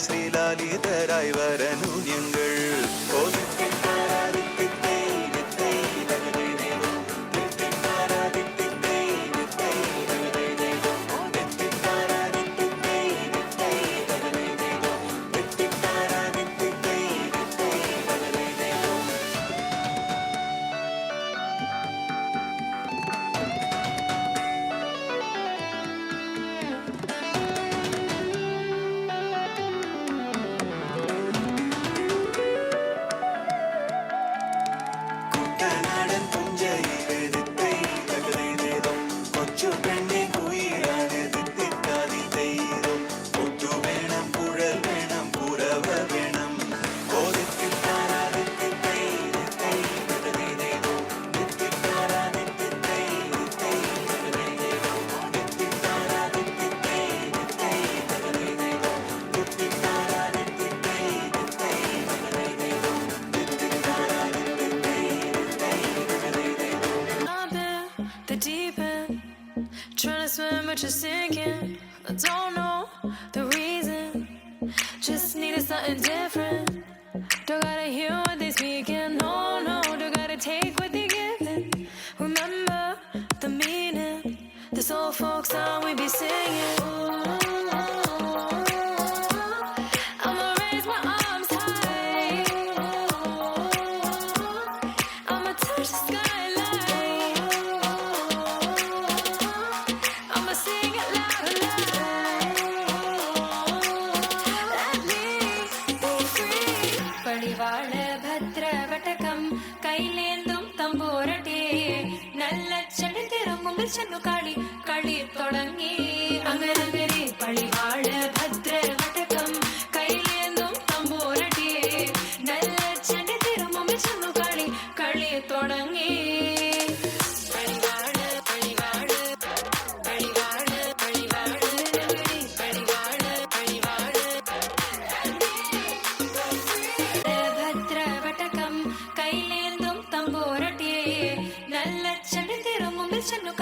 ശ്രീലാലിതരായി വരനു ഞങ്ങൾ But you're sinking. I don't know the reason. Just needed something different. Don't gotta hear what they speaking. No, no, don't gotta take what they giving. Remember the meaning. This old folk song we be singing. I'ma raise my arms high. I'ma touch the skyline. I'ma sing it loud and loud. Let me be free. പടിവാള ഭദ്രവടകം കൈലേന്തും തമ്പൂരട്ടെ നല്ല ചെടിത്തിരും മുമ്പിൽ ചെന്നു കളി കളി തുടങ്ങി അങ്ങനെ പടിവാള ഭദ്രവടകം കൈലേന്തും തമ്പൂരട്ടെ നല്ല ചെടിത്തിരും മുമ്പിൽ ചെന്നു കളി കളി തുടങ്ങി ഭദ്രവടകം കൈലേന്തും തമ്പൂരട്ടെ നല്ല ചെടിത്തിരും മുമ്പിൽ ചെന്നു